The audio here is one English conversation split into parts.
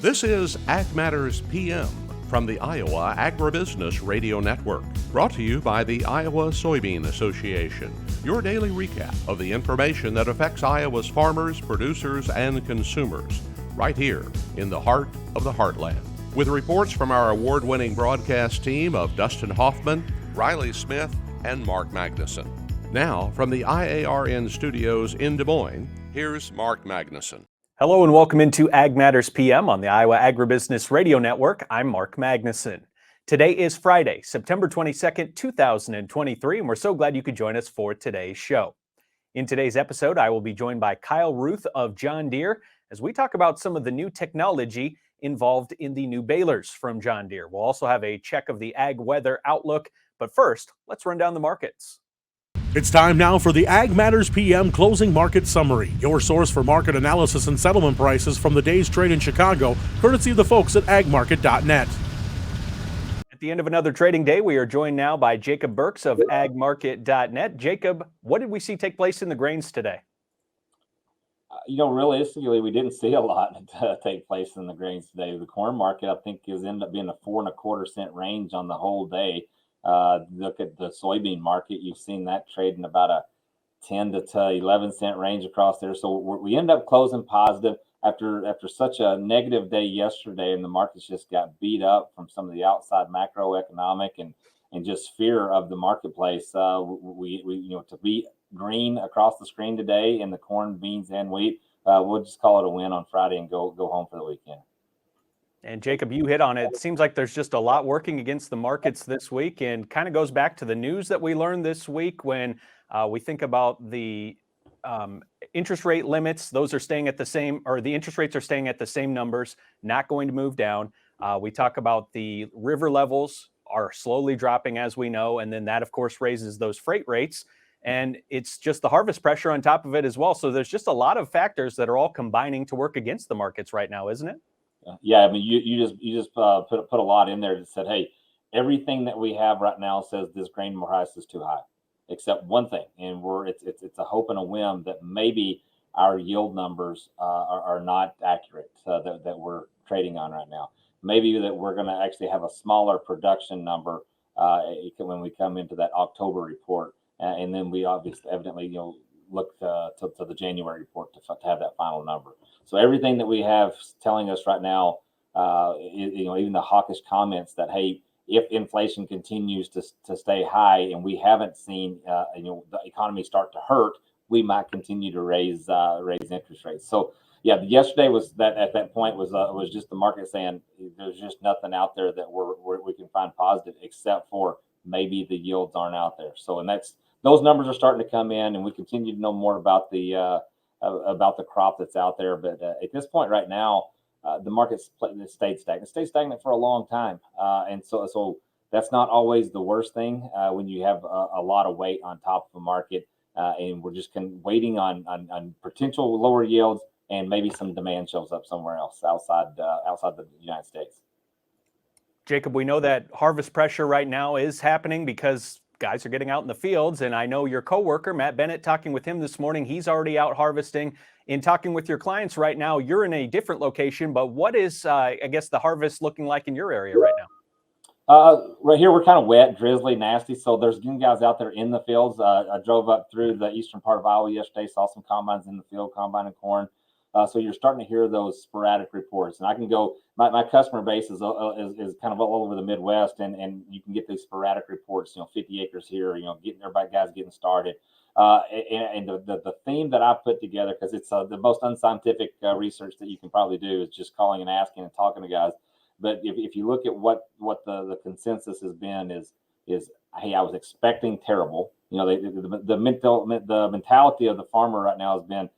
This is Ag Matters PM from the Iowa Agribusiness Radio Network, brought to you by the Iowa Soybean Association. Your daily recap of the information that affects Iowa's farmers, producers, and consumers, right here in the heart of the heartland. With reports from our award-winning broadcast team of Dustin Hoffman, Riley Smith, and Mark Magnuson. Now, from the IARN studios in Des Moines, here's Mark Magnuson. Hello and welcome into Ag Matters PM on the Iowa Agribusiness Radio Network. I'm Mark Magnuson. Today is Friday, September 22nd, 2023, and we're so glad you could join us for today's show. In today's episode, I will be joined by Kyle Ruth of John Deere as we talk about some of the new technology involved in the new balers from John Deere. We'll also have a check of the ag weather outlook, but first, let's run down the markets. It's time now for the Ag Matters PM Closing Market Summary, your source for market analysis and settlement prices from the day's trade in Chicago, courtesy of the folks at agmarket.net. At the end of another trading day, we are joined now by Jacob Burks of agmarket.net. Jacob, what did we see take place in the grains today? Realistically, we didn't see a lot take place in the grains today. The corn market, I think, has ended up being a 4.25 cent range on the whole day. Look at the soybean market. You've seen that trading about a 10 to 11 cent range across there. So we end up closing positive after such a negative day yesterday, and the markets just got beat up from some of the outside macroeconomic and just fear of the marketplace. We to be green across the screen today in the corn, beans, and wheat. We'll just call it a win on Friday and go home for the weekend. And Jacob, you hit on it. It seems like there's just a lot working against the markets this week, and kind of goes back to the news that we learned this week when we think about the interest rate limits. Those are staying at the same, or the interest rates are staying at the same numbers, not going to move down. We talk about the river levels are slowly dropping, as we know, and then that, of course, raises those freight rates. And it's just the harvest pressure on top of it as well. So there's just a lot of factors that are all combining to work against the markets right now, isn't it? Yeah, I mean, you just put a lot in there that said, hey, everything that we have right now says this grain price is too high, except one thing, and it's a hope and a whim that maybe our yield numbers are not accurate that we're trading on right now. Maybe that we're going to actually have a smaller production number when we come into that October report, and then we evidently look to the January report to have that final number. So everything that we have telling us right now, even the hawkish comments that, hey, if inflation continues to stay high and we haven't seen the economy start to hurt, we might continue to raise interest rates. So yeah, yesterday was that at that point was just the market saying there's just nothing out there that we can find positive except for maybe the yields aren't out there. So those numbers are starting to come in, and we continue to know more about the crop that's out there. But at this point right now, the market's stayed stagnant. It stayed stagnant for a long time. And so that's not always the worst thing when you have a lot of weight on top of a market. And we're just waiting on potential lower yields, and maybe some demand shows up somewhere else outside the United States. Jacob, we know that harvest pressure right now is happening because guys are getting out in the fields, and I know your coworker, Matt Bennett, talking with him this morning, he's already out harvesting. In talking with your clients right now, you're in a different location, but what is, the harvest looking like in your area right now? Right here, we're kind of wet, drizzly, nasty, so there's guys out there in the fields. I drove up through the eastern part of Iowa yesterday, saw some combines in the field, combining corn. So you're starting to hear those sporadic reports, and I can go. My customer base is kind of all over the Midwest, and you can get these sporadic reports. 50 acres here. Guys getting started. And the theme that I put together, because it's the most unscientific research that you can probably do, is just calling and asking and talking to guys. But if you look at what the consensus has been is hey, I was expecting terrible. The mentality of the farmer right now has been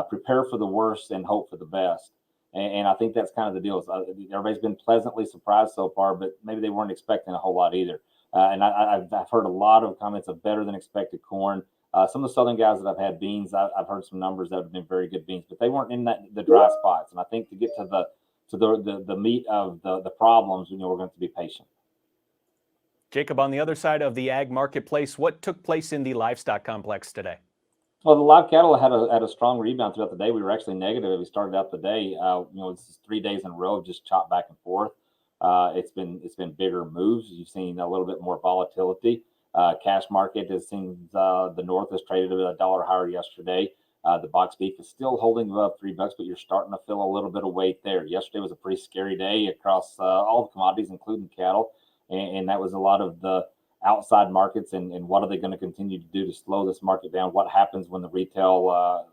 prepare for the worst and hope for the best. And I think that's kind of the deal. Everybody's been pleasantly surprised so far, but maybe they weren't expecting a whole lot either. And I've heard a lot of comments of better than expected corn. Some of the southern guys that I've had beans, I've heard some numbers that have been very good beans, but they weren't in the dry spots. And I think to get to the meat of the problems, we're going to be patient. Jacob, on the other side of the ag marketplace, what took place in the livestock complex today? Well, the live cattle had a strong rebound throughout the day. We were actually negative. We started out the day. It's 3 days in a row of just chopped back and forth. It's been bigger moves. You've seen a little bit more volatility. Cash market has seen the North has traded a dollar higher yesterday. The box beef is still holding above $3, but you're starting to feel a little bit of weight there. Yesterday was a pretty scary day across all the commodities, including cattle, and that was a lot of the outside markets and what are they going to continue to do to slow this market down? What happens when the retail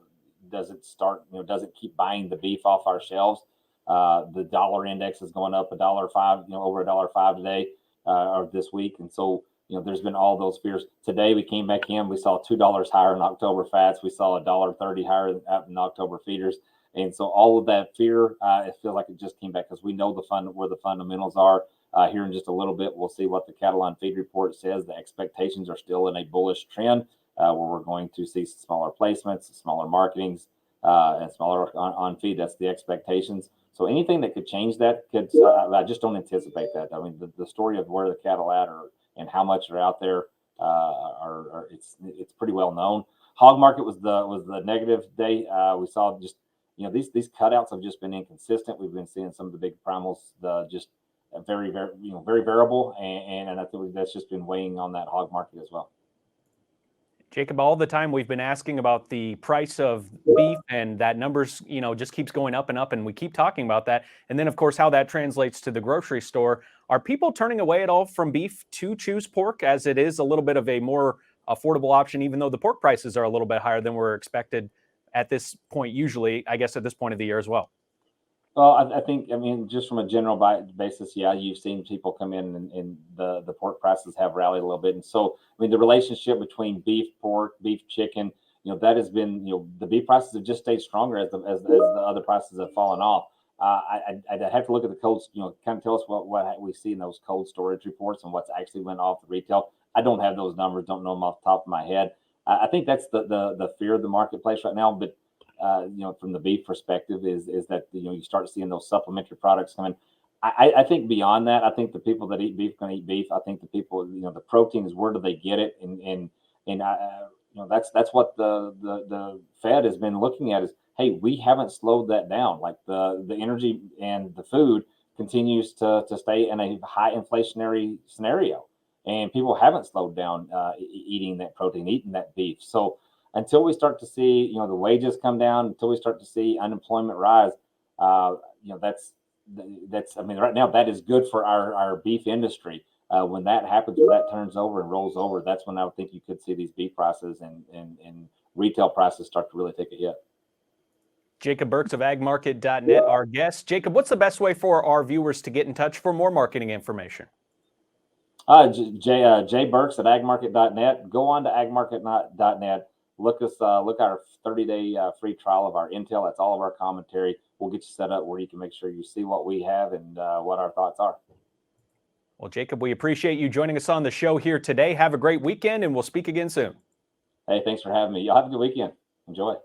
doesn't keep buying the beef off our shelves? The dollar index is going up $1.05, over $1.05 today or this week, and so there's been all those fears. Today we came back in, we saw $2 higher in October fats, we saw $1.30 higher in October feeders, and so all of that fear, it feels like it just came back because we know where the fundamentals are. Here in just a little bit, we'll see what the cattle on feed report says. The expectations are still in a bullish trend where we're going to see smaller placements, smaller marketings, and smaller on feed. That's the expectations. So anything that could change that could. I just don't anticipate that. I mean, the story of where the cattle at and how much are out there it's pretty well known. Hog market was the negative day. We saw just these cutouts have just been inconsistent. We've been seeing some of the big primals just very variable, and I think that's just been weighing on that hog market as well. Jacob, all the time we've been asking about the price of beef, and that numbers just keeps going up and up, and we keep talking about that. And then of course how that translates to the grocery store. Are people turning away at all from beef to choose pork, as it is a little bit of a more affordable option, even though the pork prices are a little bit higher than were expected at this point, usually I guess at this point of the year as well? Well, I think, just from a general basis, yeah, you've seen people come in and the pork prices have rallied a little bit. And so, the relationship between beef, pork, beef, chicken, that has been, the beef prices have just stayed stronger as the other prices have fallen off. I'd have to look at the cold, kind of tell us what we see in those cold storage reports and what's actually went off the retail. I don't have those numbers, don't know them off the top of my head. I think that's the fear of the marketplace right now. But from the beef perspective is that, you start seeing those supplementary products coming. I think beyond that, I think the people that eat beef can eat beef. I think the people, the protein is where do they get it? And that's what the Fed has been looking at is, hey, we haven't slowed that down. Like the energy and the food continues to stay in a high inflationary scenario. And people haven't slowed down eating that protein, eating that beef. So until we start to see, the wages come down, until we start to see unemployment rise, that's right now that is good for our beef industry. When that happens, when that turns over and rolls over, that's when I would think you could see these beef prices and retail prices start to really take a hit. Jacob Burks of agmarket.net, our guest. Jacob, what's the best way for our viewers to get in touch for more marketing information? Jay Burks at agmarket.net. Go on to agmarket.net. Look our 30-day free trial of our intel. That's all of our commentary. We'll get you set up where you can make sure you see what we have and what our thoughts are. Well, Jacob, we appreciate you joining us on the show here today. Have a great weekend, and we'll speak again soon. Hey, thanks for having me. Y'all have a good weekend. Enjoy.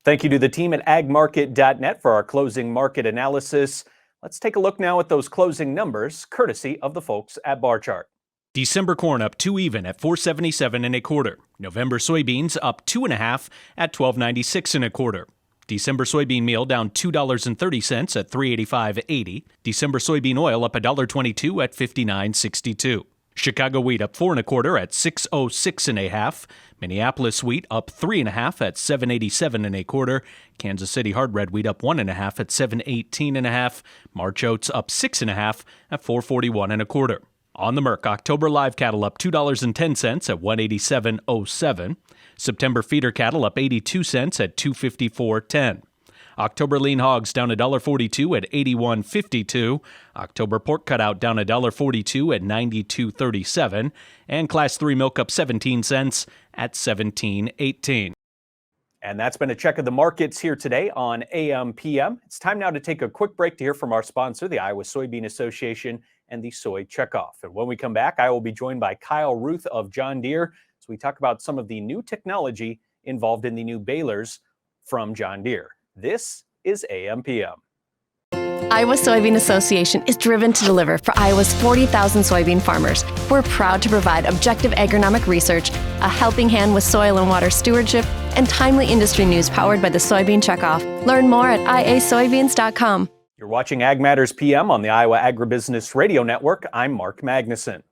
Thank you to the team at agmarket.net for our closing market analysis. Let's take a look now at those closing numbers, courtesy of the folks at Bar Chart. December corn up 2 even at $4.77 1/4. November soybeans up 2 1/2 at $12.96 1/4. December soybean meal down $2.30 at $3.85.80. December soybean oil up $1.22 at $59.62. Chicago wheat up 4 1/4 at $6.06 1/2. Minneapolis wheat up 3 1/2 at $7.87 1/4. Kansas City hard red wheat up 1 1/2 at $7.18 1/2. March oats up 6 1/2 at $4.41 1/4. On the Merc, October live cattle up $2.10 at $187.07. September feeder cattle up 82 cents at $254.10. October lean hogs down $1.42 at $81.52. October pork cutout down $1.42 at $92.37. And Class 3 milk up 17 cents at $17.18. And that's been a check of the markets here today on AMPM. It's time now to take a quick break to hear from our sponsor, the Iowa Soybean Association, and the Soy Checkoff. And when we come back, I will be joined by Kyle Ruth of John Deere as we talk about some of the new technology involved in the new balers from John Deere. This is AMPM. Iowa Soybean Association is driven to deliver for Iowa's 40,000 soybean farmers. We're proud to provide objective agronomic research, a helping hand with soil and water stewardship, and timely industry news powered by the Soybean Checkoff. Learn more at iasoybeans.com. You're watching Ag Matters PM on the Iowa Agribusiness Radio Network. I'm Mark Magnuson.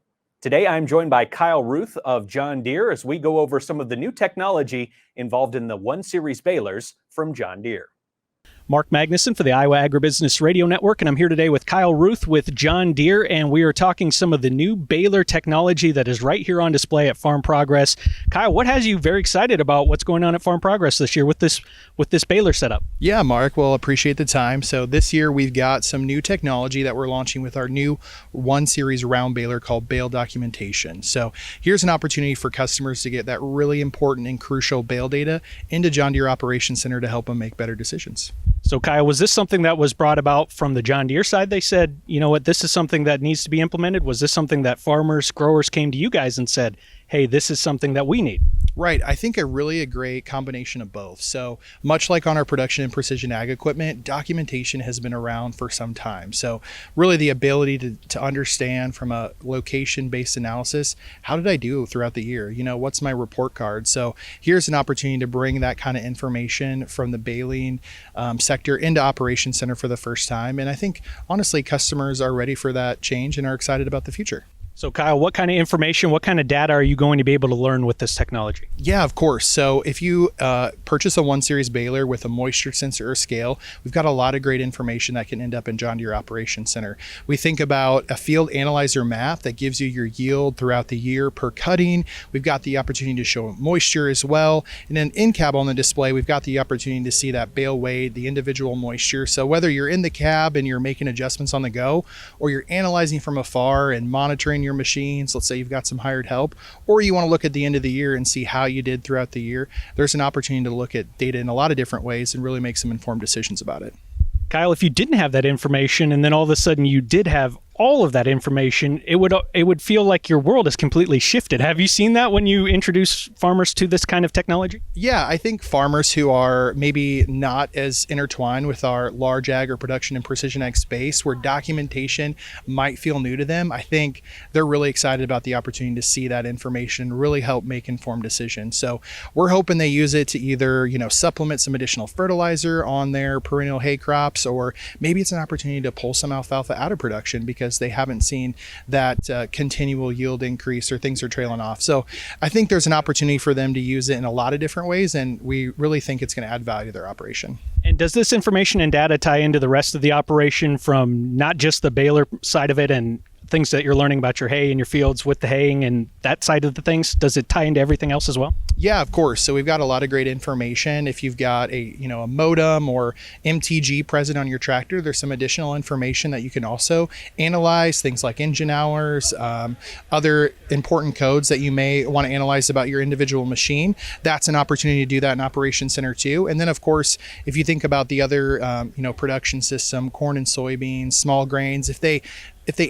Today, I'm joined by Kyle Ruth of John Deere as we go over some of the new technology involved in the 1 Series balers from John Deere. Mark Magnuson for the Iowa Agribusiness Radio Network, and I'm here today with Kyle Ruth with John Deere, and we are talking some of the new baler technology that is right here on display at Farm Progress. Kyle, what has you very excited about what's going on at Farm Progress this year with this baler setup? Yeah, Mark, well, appreciate the time. So this year we've got some new technology that we're launching with our new 1 Series round baler called Bale Documentation. So here's an opportunity for customers to get that really important and crucial bale data into John Deere Operations Center to help them make better decisions. So Kyle, was this something that was brought about from the John Deere side? They said, you know what, this is something that needs to be implemented. Was this something that farmers, growers came to you guys and said, hey, this is something that we need? Right. I think a great combination of both. So much like on our production and precision ag equipment, documentation has been around for some time. So really the ability to understand from a location-based analysis, how did I do throughout the year? You know, what's my report card? So here's an opportunity to bring that kind of information from the baling sector into Operations Center for the first time. And I think, honestly, customers are ready for that change and are excited about the future. So Kyle, what kind of information, what kind of data are you going to be able to learn with this technology? Yeah, of course. So if you purchase a 1 Series baler with a moisture sensor or scale, we've got a lot of great information that can end up in John Deere Operations Center. We think about a field analyzer map that gives you your yield throughout the year per cutting. We've got the opportunity to show moisture as well. And then in cab on the display, we've got the opportunity to see that bale weight, the individual moisture. So whether you're in the cab and you're making adjustments on the go, or you're analyzing from afar and monitoring your machines, let's say you've got some hired help, or you want to look at the end of the year and see how you did throughout the year, there's an opportunity to look at data in a lot of different ways and really make some informed decisions about it. Kyle, if you didn't have that information and then all of a sudden you did have all of that information, it would feel like your world has completely shifted. Have you seen that when you introduce farmers to this kind of technology? Yeah, I think farmers who are maybe not as intertwined with our large ag or production and precision ag space, where documentation might feel new to them, I think they're really excited about the opportunity to see that information, really help make informed decisions. So we're hoping they use it to either, supplement some additional fertilizer on their perennial hay crops, or maybe it's an opportunity to pull some alfalfa out of production because they haven't seen that continual yield increase or things are trailing off. So I think there's an opportunity for them to use it in a lot of different ways, and we really think it's going to add value to their operation. And does this information and data tie into the rest of the operation from not just the baler side of it and things that you're learning about your hay and your fields with the haying and that side of the things? Does it tie into everything else as well? Yeah, of course. So we've got a lot of great information. If you've got a modem or MTG present on your tractor, there's some additional information that you can also analyze, things like engine hours, other important codes that you may want to analyze about your individual machine. That's an opportunity to do that in Operations Center too. And then of course, if you think about the other production system, corn and soybeans, small grains, if they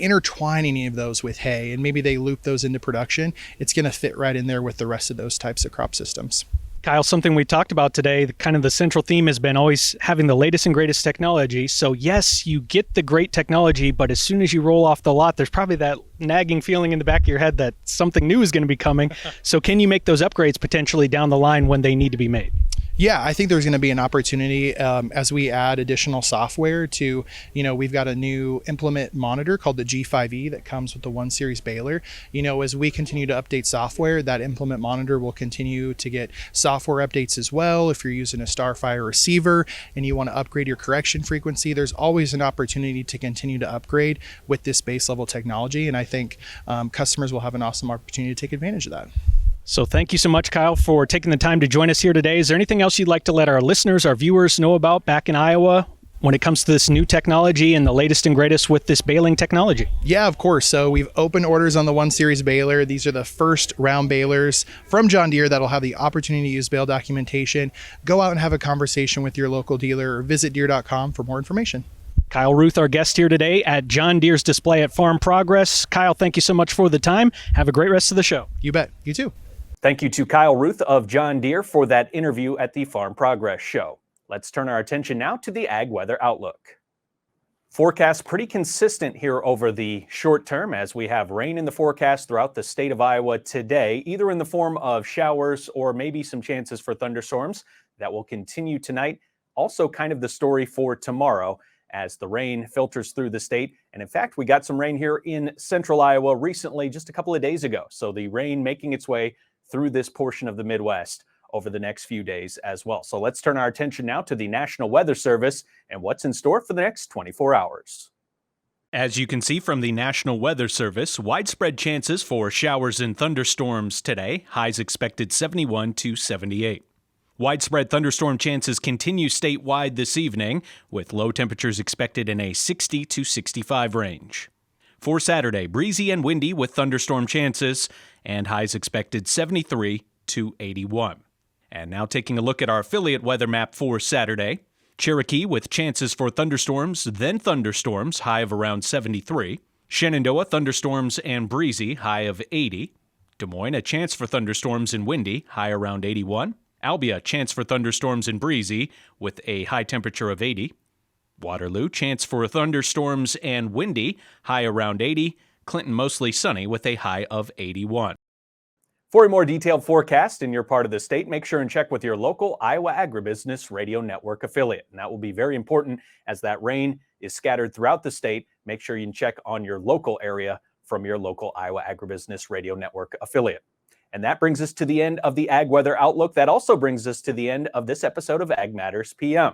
intertwine any of those with hay and maybe they loop those into production, it's going to fit right in there with the rest of those types of crop systems. Kyle, something we talked about today, kind of the central theme has been always having the latest and greatest technology. So yes, you get the great technology, but as soon as you roll off the lot, there's probably that nagging feeling in the back of your head that something new is going to be coming. So can you make those upgrades potentially down the line when they need to be made? Yeah, I think there's going to be an opportunity as we add additional software to, we've got a new implement monitor called the G5E that comes with the 1 Series baler. As we continue to update software, that implement monitor will continue to get software updates as well. If you're using a Starfire receiver and you want to upgrade your correction frequency, there's always an opportunity to continue to upgrade with this base level technology. And I think customers will have an awesome opportunity to take advantage of that. So thank you so much, Kyle, for taking the time to join us here today. Is there anything else you'd like to let our listeners, our viewers know about back in Iowa when it comes to this new technology and the latest and greatest with this baling technology? Yeah, of course. So we've opened orders on the 1 Series baler. These are the first round balers from John Deere that'll have the opportunity to use bale documentation. Go out and have a conversation with your local dealer or visit deere.com for more information. Kyle Ruth, our guest here today at John Deere's display at Farm Progress. Kyle, thank you so much for the time. Have a great rest of the show. You bet. You too. Thank you to Kyle Ruth of John Deere for that interview at the Farm Progress Show. Let's turn our attention now to the Ag Weather Outlook. Forecast pretty consistent here over the short term as we have rain in the forecast throughout the state of Iowa today, either in the form of showers or maybe some chances for thunderstorms that will continue tonight. Also kind of the story for tomorrow as the rain filters through the state. And in fact, we got some rain here in central Iowa recently, just a couple of days ago. So the rain making its way through this portion of the Midwest over the next few days as well. So let's turn our attention now to the National Weather Service and what's in store for the next 24 hours. As you can see from the National Weather Service, widespread chances for showers and thunderstorms today, highs expected 71 to 78. Widespread thunderstorm chances continue statewide this evening, with low temperatures expected in a 60 to 65 range. For Saturday, breezy and windy with thunderstorm chances, and highs expected 73 to 81. And now taking a look at our affiliate weather map for Saturday. Cherokee with chances for thunderstorms, then thunderstorms, high of around 73. Shenandoah, thunderstorms and breezy, high of 80. Des Moines, a chance for thunderstorms and windy, high around 81. Albia, chance for thunderstorms and breezy, with a high temperature of 80. Waterloo, chance for thunderstorms and windy, high around 80. Clinton, mostly sunny, with a high of 81. For a more detailed forecast in your part of the state, make sure and check with your local Iowa Agribusiness Radio Network affiliate. And that will be very important as that rain is scattered throughout the state. Make sure you can check on your local area from your local Iowa Agribusiness Radio Network affiliate. And that brings us to the end of the Ag Weather Outlook. That also brings us to the end of this episode of Ag Matters PM.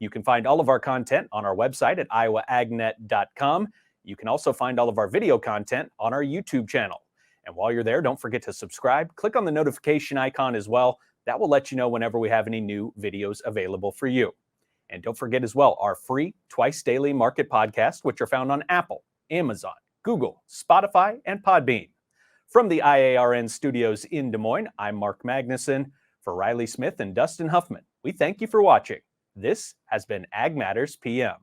You can find all of our content on our website at iowaagnet.com. You can also find all of our video content on our YouTube channel. And while you're there, don't forget to subscribe. Click on the notification icon as well. That will let you know whenever we have any new videos available for you. And don't forget as well, our free twice daily market podcasts, which are found on Apple, Amazon, Google, Spotify, and Podbean. From the IARN studios in Des Moines, I'm Mark Magnuson. For Riley Smith and Dustin Huffman, we thank you for watching. This has been Ag Matters PM.